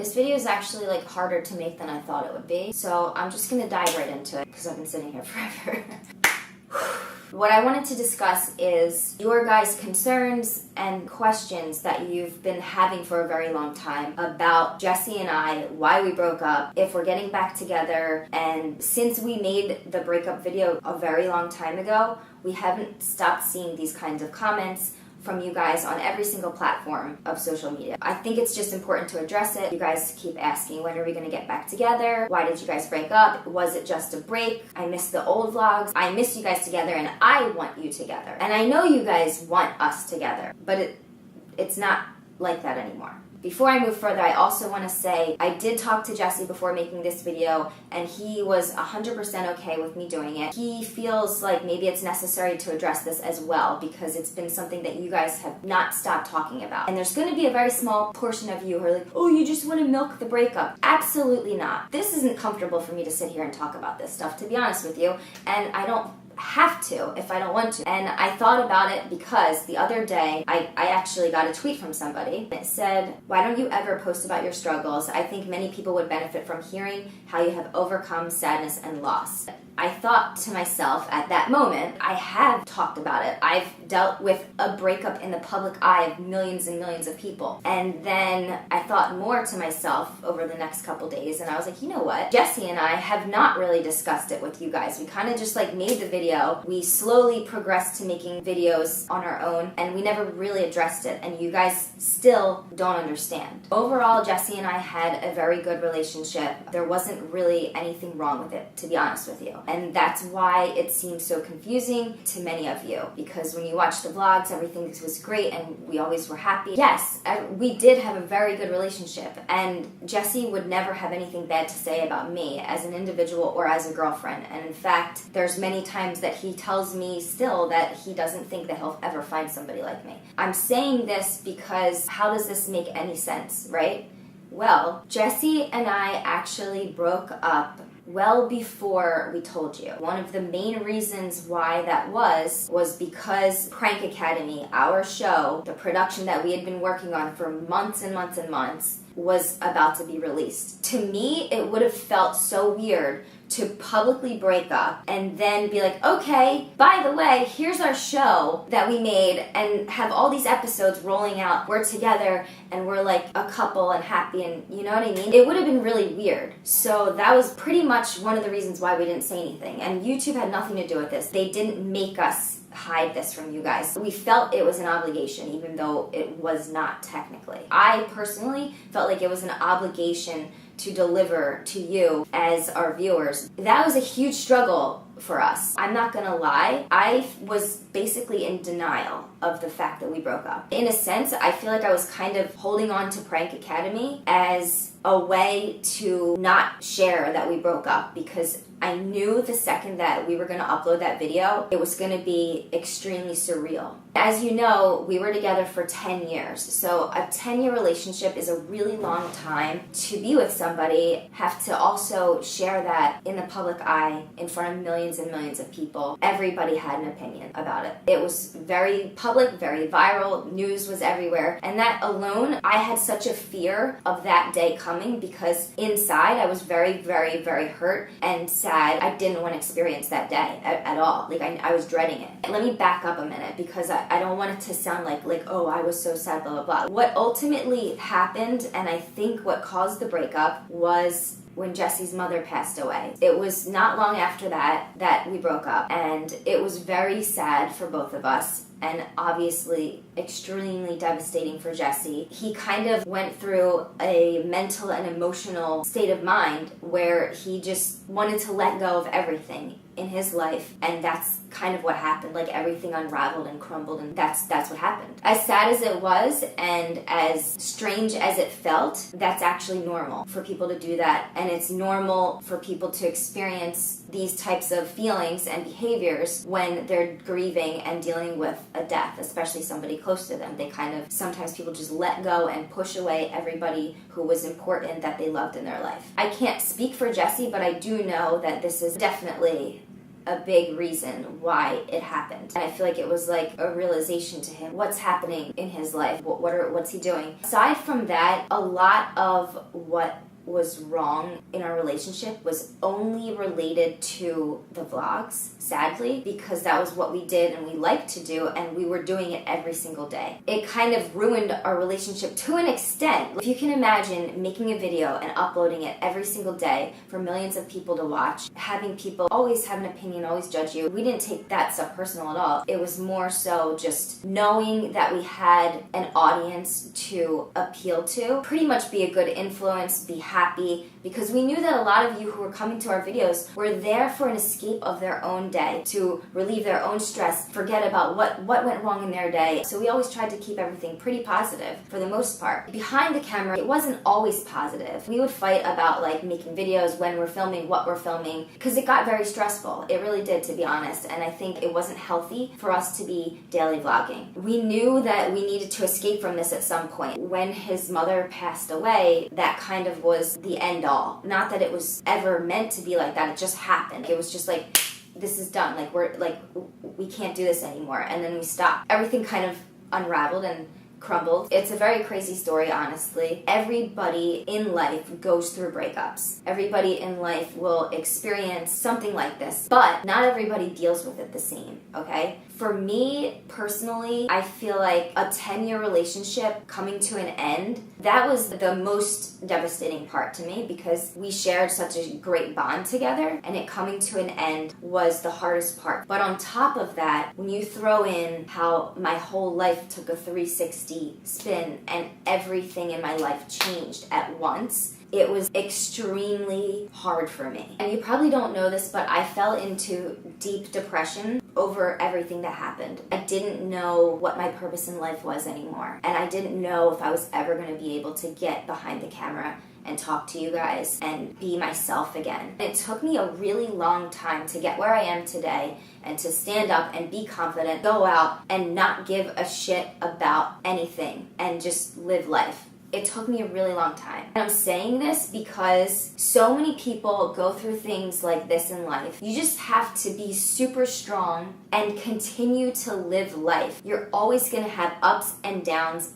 This video is actually like harder to make than I thought it would be, so I'm just gonna dive right into it because I've been sitting here forever. What I wanted to discuss is your guys' concerns and questions that you've been having for a very long time about Jesse and I, why we broke up, if we're getting back together, and since we made the breakup video a very long time ago, we haven't stopped seeing these kinds of comments from you guys on every single platform of social media. I think it's just important to address it. You guys keep asking, when are we gonna get back together? Why did you guys break up? Was it just a break? I miss the old vlogs. I miss you guys together and I want you together. And I know you guys want us together, but it's not like that anymore. Before I move further, I also want to say I did talk to Jesse before making this video, and he was 100% okay with me doing it. He feels like maybe it's necessary to address this as well because it's been something that you guys have not stopped talking about. And there's going to be a very small portion of you who are like, oh, you just want to milk the breakup. Absolutely not. This isn't comfortable for me to sit here and talk about this stuff, to be honest with you, and I don't have to if I don't want to. And I thought about it because the other day I actually got a tweet from somebody. It said, why don't you ever post about your struggles? I think many people would benefit from hearing how you have overcome sadness and loss. I thought to myself at that moment, I have talked about it. I've dealt with a breakup in the public eye of millions and millions of people. And then I thought more to myself over the next couple days, and I was like, you know what? Jesse and I have not really discussed it with you guys. We kind of just like made the video. We slowly progressed to making videos on our own, and we never really addressed it, and you guys still don't understand. Overall, Jesse and I had a very good relationship. There wasn't really anything wrong with it, to be honest with you. And that's why it seems so confusing to many of you, because when you watch the vlogs, everything was great and we always were happy. Yes, we did have a very good relationship, and Jesse would never have anything bad to say about me as an individual or as a girlfriend. And in fact, there's many times that he tells me still that he doesn't think that he'll ever find somebody like me. I'm saying this because how does this make any sense, right? Well, Jesse and I actually broke up well before we told you. One of the main reasons why that was because Prank Academy, our show, the production that we had been working on for months and months and months, was about to be released. To me, it would have felt so weird to publicly break up and then be like, okay, by the way, here's our show that we made, and have all these episodes rolling out. We're together and we're like a couple and happy, and you know what I mean? It would have been really weird. So that was pretty much one of the reasons why we didn't say anything. And YouTube had nothing to do with this. They didn't make us hide this from you guys. We felt it was an obligation, even though it was not technically. I personally felt like it was an obligation to deliver to you as our viewers. That was a huge struggle for us. I'm not gonna lie, I was basically in denial of the fact that we broke up. In a sense, I feel like I was kind of holding on to Prank Academy as a way to not share that we broke up, because I knew the second that we were going to upload that video, it was going to be extremely surreal. As you know, we were together for 10 years. So a 10-year relationship is a really long time to be with somebody, have to also share that in the public eye in front of millions and millions of people. Everybody had an opinion about it. It was very public, very viral, news was everywhere. And that alone, I had such a fear of that day coming, because inside I was very, very, very hurt and sad. I didn't want to experience that day at all. Like, I was dreading it. Let me back up a minute, because I don't want it to sound like, oh, I was so sad, blah, blah, blah. What ultimately happened, and I think what caused the breakup, was when Jesse's mother passed away. It was not long after that we broke up, and it was very sad for both of us, and obviously extremely devastating for Jesse. He kind of went through a mental and emotional state of mind where he just wanted to let go of everything in his life, and that's kind of what happened. Like, everything unraveled and crumbled, and that's what happened. As sad as it was and as strange as it felt, that's actually normal for people to do that, and it's normal for people to experience these types of feelings and behaviors when they're grieving and dealing with a death, especially somebody close to them. They kind of, sometimes people just let go and push away everybody who was important that they loved in their life. I can't speak for Jesse, but I do know that this is definitely a big reason why it happened. And I feel like it was like a realization to him. What's happening in his life? What's he doing? Aside from that, a lot of what was wrong in our relationship was only related to the vlogs, sadly, because that was what we did and we liked to do, and we were doing it every single day. It kind of ruined our relationship to an extent. If you can imagine making a video and uploading it every single day for millions of people to watch, having people always have an opinion, always judge you. We didn't take that stuff personal at all. It was more so just knowing that we had an audience to appeal to, pretty much be a good influence, be happy, because we knew that a lot of you who were coming to our videos were there for an escape of their own day, to relieve their own stress, forget about what went wrong in their day. So we always tried to keep everything pretty positive for the most part. Behind the camera, it wasn't always positive. We would fight about like making videos, when we're filming, what we're filming, because it got very stressful. It really did, to be honest, and I think it wasn't healthy for us to be daily vlogging. We knew that we needed to escape from this at some point. When his mother passed away, that kind of was the end all. Not that it was ever meant to be like that, it just happened. It was just like, this is done, we can't do this anymore, and then we stopped. Everything kind of unraveled and crumbled. It's a very crazy story, honestly. Everybody in life goes through breakups. Everybody in life will experience something like this, but not everybody deals with it the same, okay? For me, personally, I feel like a 10-year relationship coming to an end, that was the most devastating part to me, because we shared such a great bond together, and it coming to an end was the hardest part. But on top of that, when you throw in how my whole life took a 360 spin and everything in my life changed at once, it was extremely hard for me. And you probably don't know this, but I fell into deep depression over everything that happened. I didn't know what my purpose in life was anymore. And I didn't know if I was ever going to be able to get behind the camera and talk to you guys and be myself again. It took me a really long time to get where I am today, and to stand up and be confident, go out and not give a shit about anything and just live life. It took me a really long time. And I'm saying this because so many people go through things like this in life. You just have to be super strong and continue to live life. You're always going to have ups and downs,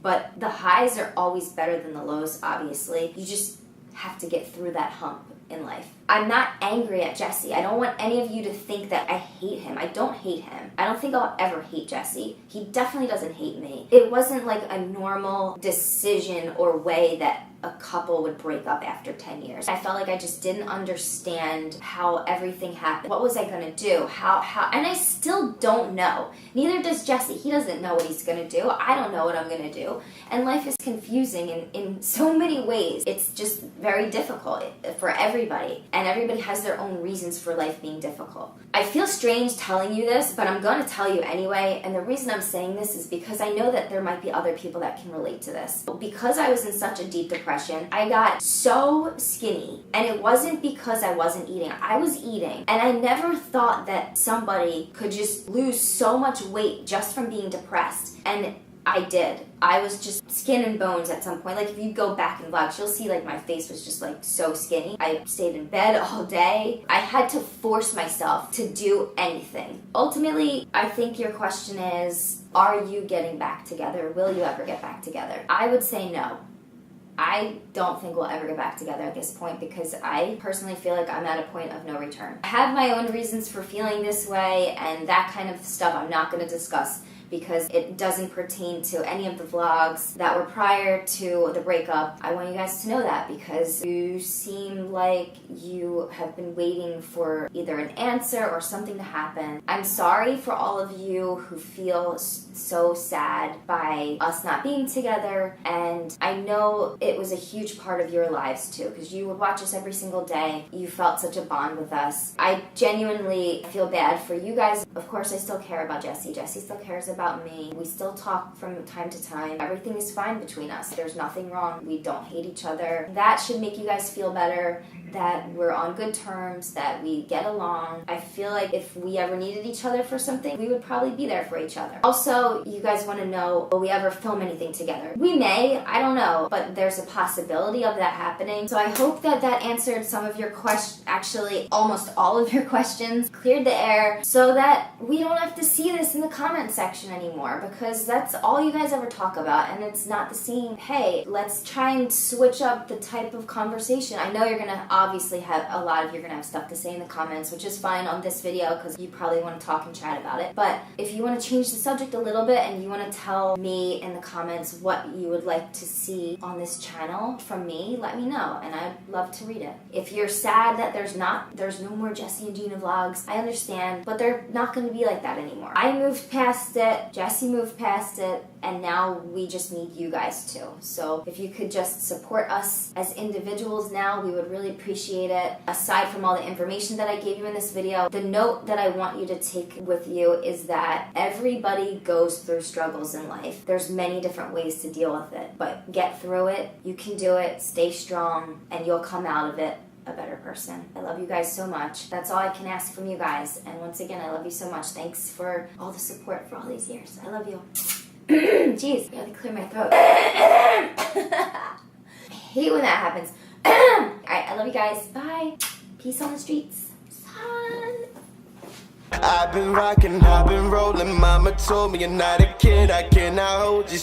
but the highs are always better than the lows, obviously. You just have to get through that hump in life. I'm not angry at Jesse. I don't want any of you to think that I hate him. I don't hate him. I don't think I'll ever hate Jesse. He definitely doesn't hate me. It wasn't like a normal decision or way that a couple would break up after 10 years. I felt like I just didn't understand how everything happened. What was I gonna do? How, and I still don't know. Neither does Jesse. He doesn't know what he's gonna do. I don't know what I'm gonna do. And life is confusing in so many ways. It's just very difficult for everybody. And everybody has their own reasons for life being difficult. I feel strange telling you this, but I'm gonna tell you anyway. And the reason I'm saying this is because I know that there might be other people that can relate to this. Because I was in such a deep depression, I got so skinny, and it wasn't because I wasn't eating. I was eating, and I never thought that somebody could just lose so much weight just from being depressed, and I did. I was just skin and bones at some point. Like, if you go back in vlogs, you'll see like my face was just like so skinny. I stayed in bed all day. I had to force myself to do anything. Ultimately, I think your question is, are you getting back together? Will you ever get back together? I would say no. I don't think we'll ever get back together at this point, because I personally feel like I'm at a point of no return. I have my own reasons for feeling this way, and that kind of stuff I'm not going to discuss, because it doesn't pertain to any of the vlogs that were prior to the breakup. I want you guys to know that, because you seem like you have been waiting for either an answer or something to happen. I'm sorry for all of you who feel so sad by us not being together, and I know it was a huge part of your lives too, because you would watch us every single day. You felt such a bond with us. I genuinely feel bad for you guys. Of course, I still care about Jesse. Jesse still cares about about me. We still talk from time to time. Everything is fine between us. There's nothing wrong. We don't hate each other. That should make you guys feel better, that we're on good terms, that we get along. I feel like if we ever needed each other for something, we would probably be there for each other. Also, you guys want to know, will we ever film anything together? We may, I don't know, but there's a possibility of that happening. So I hope that that answered some of your questions, actually almost all of your questions, cleared the air, so that we don't have to see this in the comment section anymore, because that's all you guys ever talk about, and it's not the same. Hey, let's try and switch up the type of conversation. I know you're gonna obviously have, a lot of you are gonna have stuff to say in the comments, which is fine on this video because you probably want to talk and chat about it. But if you want to change the subject a little bit and you want to tell me in the comments what you would like to see on this channel from me, let me know, and I'd love to read it. If you're sad that there's no more Jessie and Gina vlogs, I understand, but they're not going to be like that anymore. I moved past it, Jessie moved past it, and now we just need you guys too. So if you could just support us as individuals now, we would really appreciate it. Aside from all the information that I gave you in this video, the note that I want you to take with you is that everybody goes through struggles in life. There's many different ways to deal with it, but get through it. You can do it, stay strong, and you'll come out of it a better person. I love you guys so much. That's all I can ask from you guys. And once again, I love you so much. Thanks for all the support for all these years. I love you. Jeez, I gotta clear my throat. I hate when that happens. Alright, I love you guys. Bye. Peace on the streets. Son. I've been rocking, I've been rolling. Mama told me you're not a kid, I cannot hold you.